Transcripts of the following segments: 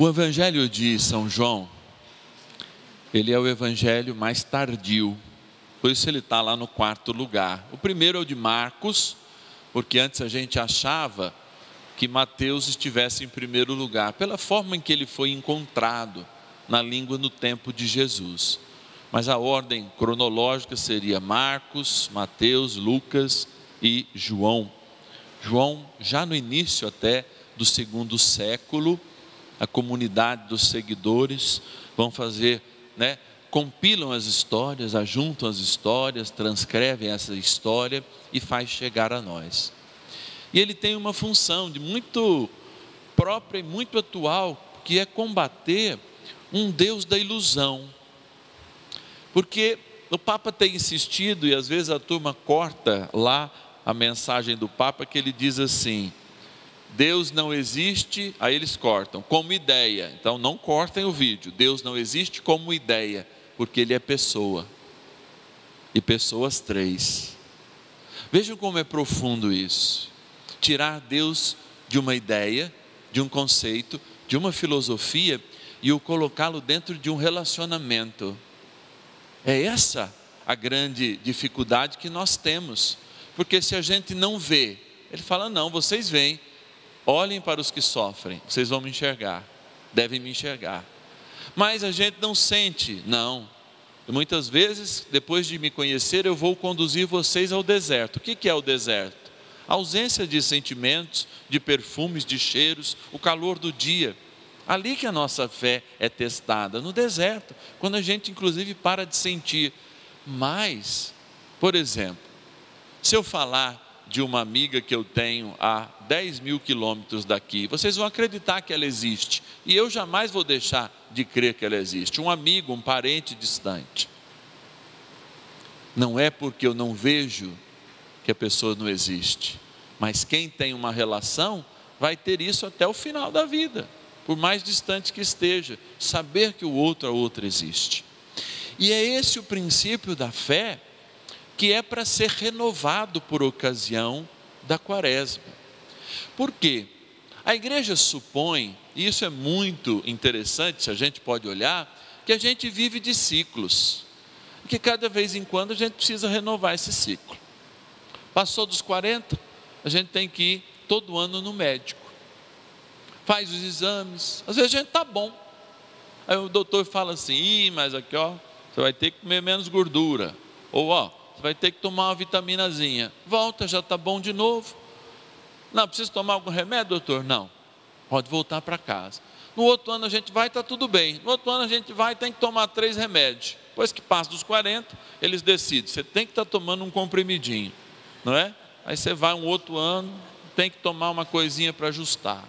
O Evangelho de São João, ele é o evangelho mais tardio, por isso ele está lá no quarto lugar. O primeiro é o de Marcos, porque antes a gente achava que Mateus estivesse em primeiro lugar, pela forma em que ele foi encontrado na língua no tempo de Jesus. Mas a ordem cronológica seria Marcos, Mateus, Lucas e João. João, já no início até do segundo século, a comunidade dos seguidores vão fazer, compilam as histórias, ajuntam as histórias, transcrevem essa história e faz chegar a nós. E ele tem uma função de muito própria e muito atual, que é combater um Deus da ilusão. Porque o Papa tem insistido, e às vezes a turma corta lá a mensagem do Papa, que ele diz assim: Deus não existe, aí eles cortam, como ideia. Então não cortem o vídeo. Deus não existe como ideia, porque Ele é pessoa. E pessoas três. Vejam como é profundo isso. Tirar Deus de uma ideia, de um conceito, de uma filosofia e o colocá-lo dentro de um relacionamento. É essa a grande dificuldade que nós temos. Porque se a gente não vê, Ele fala: não, vocês veem. Olhem para os que sofrem, vocês vão me enxergar, devem me enxergar. Mas a gente não sente, não. Muitas vezes, depois de me conhecer, eu vou conduzir vocês ao deserto. O que é o deserto? A ausência de sentimentos, de perfumes, de cheiros, o calor do dia. Ali que a nossa fé é testada, no deserto, quando a gente inclusive para de sentir. Mas, por exemplo, se eu falar de uma amiga que eu tenho a 10.000 quilômetros daqui, vocês vão acreditar que ela existe, e eu jamais vou deixar de crer que ela existe. Um amigo, um parente distante. Não é porque eu não vejo que a pessoa não existe, mas quem tem uma relação vai ter isso até o final da vida, por mais distante que esteja, saber que o outro, a outra existe. E é esse o princípio da fé, que é para ser renovado por ocasião da quaresma. Por quê? A igreja supõe, e isso é muito interessante, se a gente pode olhar, que a gente vive de ciclos, que cada vez em quando a gente precisa renovar esse ciclo. Passou dos 40, a gente tem que ir todo ano no médico, faz os exames, às vezes a gente está bom, aí o doutor fala assim: mas aqui você vai ter que comer menos gordura, ou você vai ter que tomar uma vitaminazinha. Volta, já está bom de novo. Não, precisa tomar algum remédio, doutor? Não, pode voltar para casa. No outro ano a gente vai, está tudo bem. No outro ano a gente vai, tem que tomar 3 remédios. Depois que passa dos 40, eles decidem, você tem que estar tomando um comprimidinho, não é? Aí você vai um outro ano, tem que tomar uma coisinha para ajustar.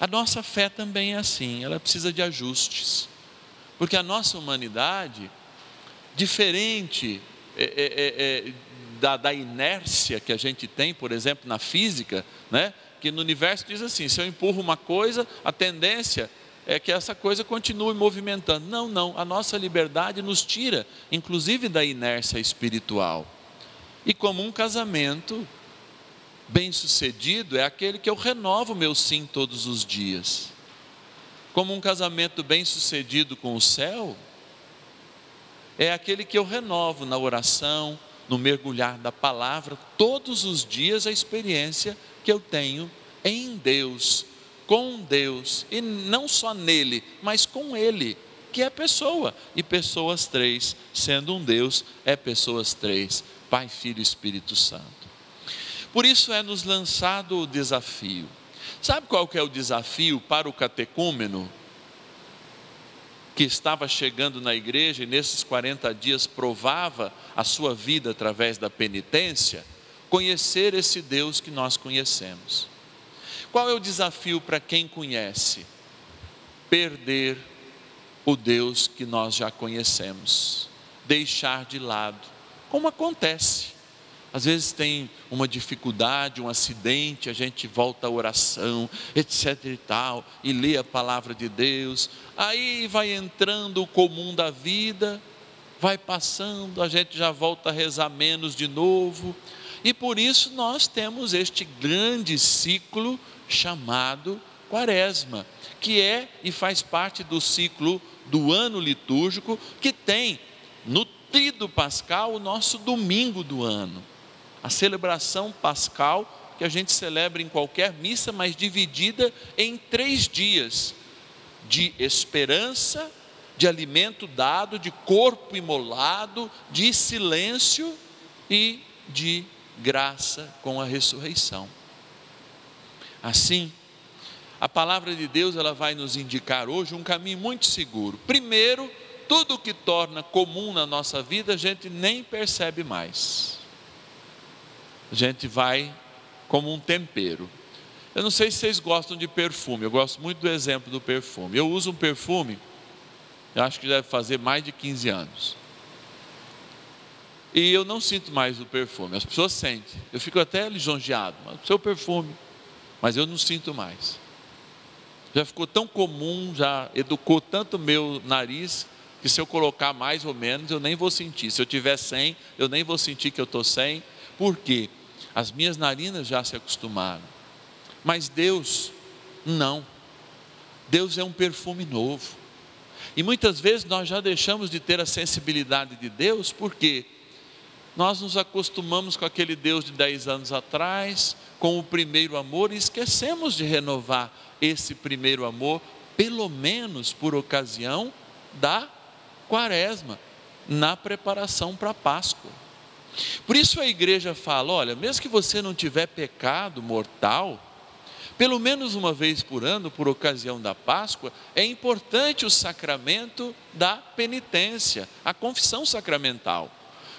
A nossa fé também é assim, ela precisa de ajustes. Porque a nossa humanidade, diferente da inércia que a gente tem, por exemplo, na física, que no universo diz assim: se eu empurro uma coisa, a tendência é que essa coisa continue movimentando. Não, a nossa liberdade nos tira, inclusive, da inércia espiritual. E como um casamento bem sucedido é aquele que eu renovo o meu sim todos os dias. Como um casamento bem sucedido com o céu é aquele que eu renovo na oração, no mergulhar da palavra, todos os dias a experiência que eu tenho em Deus, com Deus, e não só nele, mas com Ele, que é pessoa, e pessoas três, sendo um Deus, é pessoas três, Pai, Filho e Espírito Santo. Por isso é nos lançado o desafio. Sabe qual que é o desafio para o catecúmeno que estava chegando na igreja e nesses 40 dias provava a sua vida através da penitência? Conhecer esse Deus que nós conhecemos. Qual é o desafio para quem conhece? Perder o Deus que nós já conhecemos, deixar de lado, como acontece. Às vezes tem uma dificuldade, um acidente, a gente volta à oração, etc e tal, e lê a palavra de Deus, aí vai entrando o comum da vida, vai passando, a gente já volta a rezar menos de novo, e por isso nós temos este grande ciclo chamado Quaresma, que é e faz parte do ciclo do ano litúrgico, que tem no Tríduo Pascal o nosso domingo do ano, a celebração pascal que a gente celebra em qualquer missa, mas dividida em 3 dias de esperança, de alimento dado, de corpo imolado, de silêncio e de graça com a ressurreição. Assim, a palavra de Deus, ela vai nos indicar hoje um caminho muito seguro. Primeiro, tudo o que torna comum na nossa vida, a gente nem percebe mais. A gente vai como um tempero. Eu não sei se vocês gostam de perfume, eu gosto muito do exemplo do perfume. Eu uso um perfume, eu acho que deve fazer mais de 15 anos. E eu não sinto mais o perfume, as pessoas sentem. Eu fico até lisonjeado, mas o seu perfume, mas eu não sinto mais. Já ficou tão comum, já educou tanto meu nariz, que se eu colocar mais ou menos, eu nem vou sentir. Se eu tiver 100, eu nem vou sentir que eu estou 100. Por quê? As minhas narinas já se acostumaram. Mas Deus, não. Deus é um perfume novo. E muitas vezes nós já deixamos de ter a sensibilidade de Deus, porque nós nos acostumamos com aquele Deus de 10 anos atrás, com o primeiro amor, e esquecemos de renovar esse primeiro amor, pelo menos por ocasião da Quaresma, na preparação para a Páscoa. Por isso a igreja fala, olha, mesmo que você não tiver pecado mortal, pelo menos uma vez por ano, por ocasião da Páscoa, é importante o sacramento da penitência, a confissão sacramental,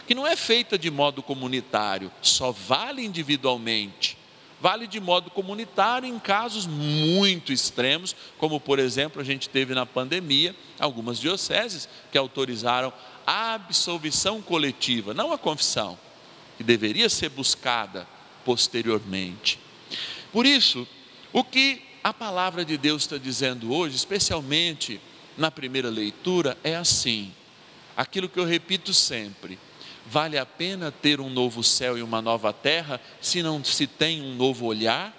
que não é feita de modo comunitário, só vale individualmente, vale de modo comunitário em casos muito extremos, como por exemplo a gente teve na pandemia, algumas dioceses que autorizaram a absolvição coletiva, não a confissão, que deveria ser buscada posteriormente. Por isso, o que a palavra de Deus está dizendo hoje, especialmente na primeira leitura, é assim, aquilo que eu repito sempre: vale a pena ter um novo céu e uma nova terra, se não se tem um novo olhar?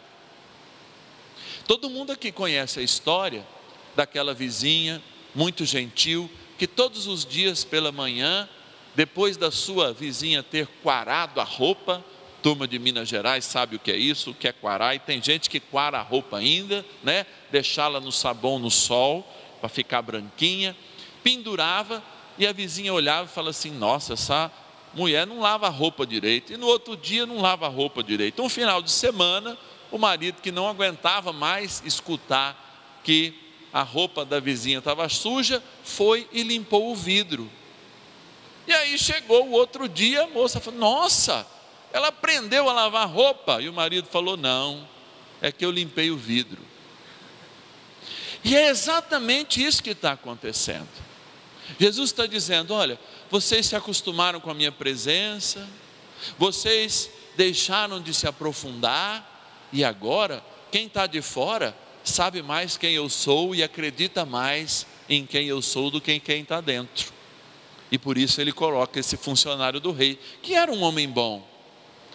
Todo mundo aqui conhece a história daquela vizinha muito gentil, que todos os dias pela manhã, depois da sua vizinha ter quarado a roupa, turma de Minas Gerais sabe o que é isso, o que é quarar, e tem gente que quara a roupa ainda, né? Deixá-la no sabão no sol, para ficar branquinha, pendurava, e a vizinha olhava e falava assim, nossa, essa mulher não lava a roupa direito, e no outro dia não lava a roupa direito. Um final de semana, o marido, que não aguentava mais escutar que a roupa da vizinha estava suja, foi e limpou o vidro. E aí chegou o outro dia, a moça falou, nossa, ela aprendeu a lavar roupa. E o marido falou, não, é que eu limpei o vidro. E é exatamente isso que está acontecendo. Jesus está dizendo, olha, vocês se acostumaram com a minha presença, vocês deixaram de se aprofundar, e agora, quem está de fora, sabe mais quem eu sou e acredita mais em quem eu sou do que em quem está dentro. E por isso ele coloca esse funcionário do rei, que era um homem bom.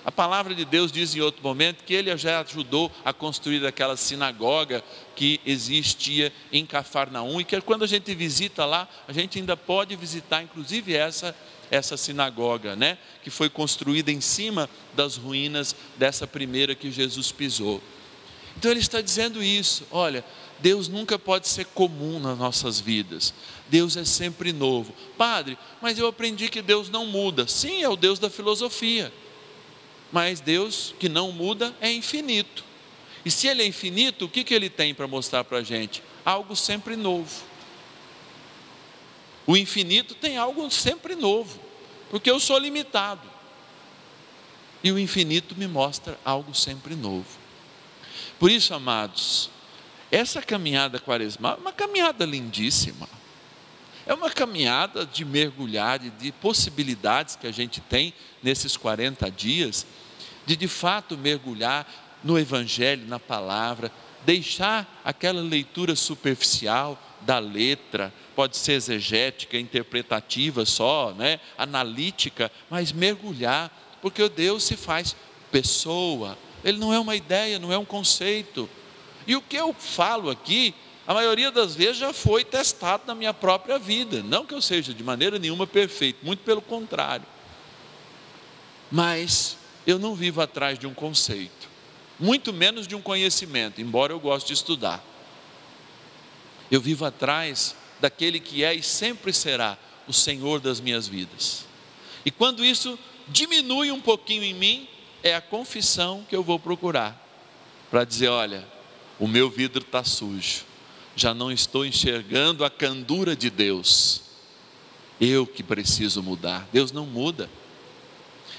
A palavra de Deus diz em outro momento que ele já ajudou a construir aquela sinagoga que existia em Cafarnaum, e que quando a gente visita lá, a gente ainda pode visitar inclusive essa sinagoga, né? Que foi construída em cima das ruínas dessa primeira que Jesus pisou. Então ele está dizendo isso, olha, Deus nunca pode ser comum nas nossas vidas, Deus é sempre novo. Padre, mas eu aprendi que Deus não muda. Sim, é o Deus da filosofia, mas Deus que não muda é infinito. E se Ele é infinito, o que Ele tem para mostrar para a gente? Algo sempre novo. O infinito tem algo sempre novo, porque eu sou limitado, e o infinito me mostra algo sempre novo. Por isso, amados, essa caminhada quaresmal é uma caminhada lindíssima, é uma caminhada de mergulhar, de possibilidades que a gente tem nesses 40 dias, de fato mergulhar no Evangelho, na palavra, deixar aquela leitura superficial da letra, pode ser exegética, interpretativa só, né? Analítica, mas mergulhar, porque o Deus se faz pessoa, Ele não é uma ideia, não é um conceito, E o que eu falo aqui, a maioria das vezes já foi testado na minha própria vida. Não que eu seja de maneira nenhuma perfeito, muito pelo contrário. Mas eu não vivo atrás de um conceito, muito menos de um conhecimento, embora eu goste de estudar. Eu vivo atrás daquele que é e sempre será o Senhor das minhas vidas. E quando isso diminui um pouquinho em mim, é a confissão que eu vou procurar, para dizer, olha, o meu vidro está sujo, já não estou enxergando a candura de Deus, eu que preciso mudar. Deus não muda.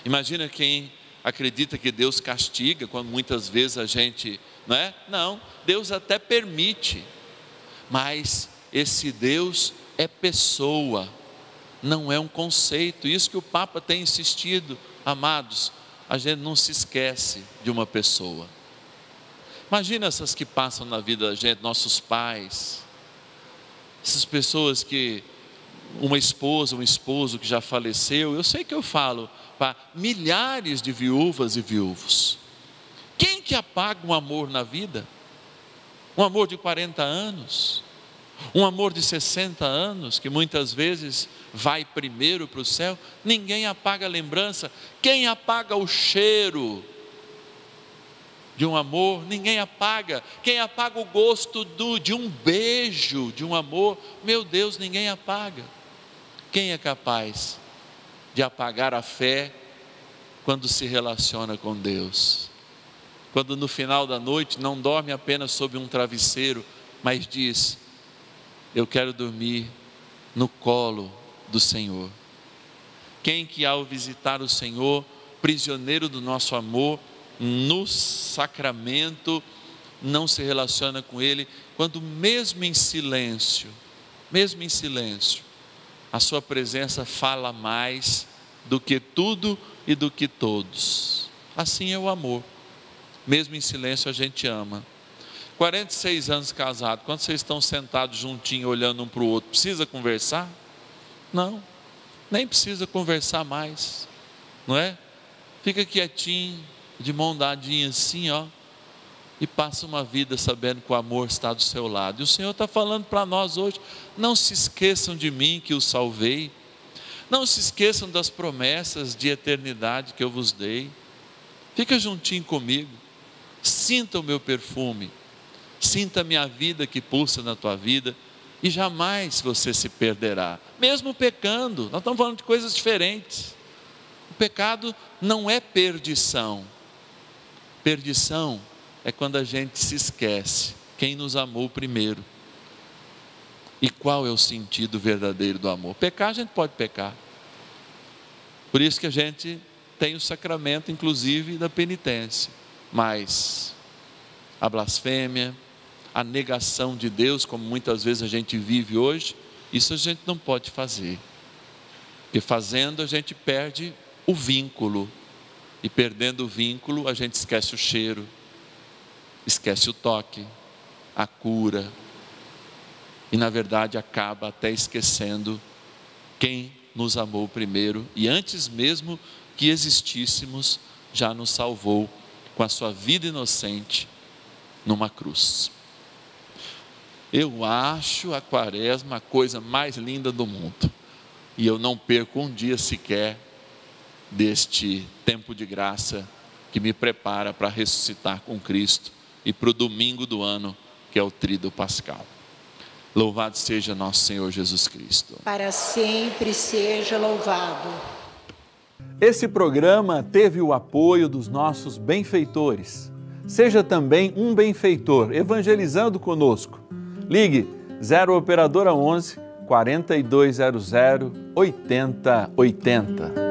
Imagina quem acredita que Deus castiga, quando muitas vezes a gente, não é? Não, Deus até permite, mas esse Deus é pessoa, não é um conceito. Isso que o Papa tem insistido, amados, a gente não se esquece de uma pessoa. Imagina essas que passam na vida da gente, nossos pais, essas pessoas que, uma esposa, um esposo que já faleceu, eu sei que eu falo para milhares de viúvas e viúvos. Quem que apaga um amor na vida? Um amor de 40 anos? Um amor de 60 anos, que muitas vezes vai primeiro para o céu? Ninguém apaga a lembrança. Quem apaga o cheiro de um amor? Ninguém apaga. Quem apaga o gosto de um beijo, de um amor? Meu Deus, ninguém apaga. Quem é capaz de apagar a fé quando se relaciona com Deus? Quando no final da noite não dorme apenas sob um travesseiro, mas diz, eu quero dormir no colo do Senhor. Quem que ao visitar o Senhor, prisioneiro do nosso amor, no sacramento, não se relaciona com Ele, quando mesmo em silêncio, a sua presença fala mais do que tudo e do que todos. Assim é o amor. Mesmo em silêncio a gente ama. 46 anos casados, quando vocês estão sentados juntinhos, olhando um para o outro, precisa conversar? Não, nem precisa conversar mais, não é? Fica quietinho, de mão dadinha assim, ó, e passa uma vida sabendo que o amor está do seu lado. E o Senhor está falando para nós hoje, não se esqueçam de mim que os salvei, não se esqueçam das promessas de eternidade que eu vos dei. Fica juntinho comigo, sinta o meu perfume, sinta a minha vida que pulsa na tua vida, e jamais você se perderá, mesmo pecando. Nós estamos falando de coisas diferentes. O pecado não é perdição. Perdição é quando a gente se esquece quem nos amou primeiro. E qual é o sentido verdadeiro do amor? Pecar, a gente pode pecar. Por isso que a gente tem o sacramento, inclusive, da penitência. Mas a blasfêmia, a negação de Deus, como muitas vezes a gente vive hoje, isso a gente não pode fazer. Porque fazendo a gente perde o vínculo. E perdendo o vínculo, a gente esquece o cheiro, esquece o toque, a cura. E na verdade acaba até esquecendo quem nos amou primeiro. E antes mesmo que existíssemos, já nos salvou com a sua vida inocente numa cruz. Eu acho a Quaresma a coisa mais linda do mundo. E eu não perco um dia sequer deste tempo de graça que me prepara para ressuscitar com Cristo e para o domingo do ano, que é o Tríduo Pascal. Louvado seja nosso Senhor Jesus Cristo. Para sempre seja louvado. Esse programa teve o apoio dos nossos benfeitores. Seja também um benfeitor, evangelizando conosco. Ligue 0 Operadora 11 4200 8080.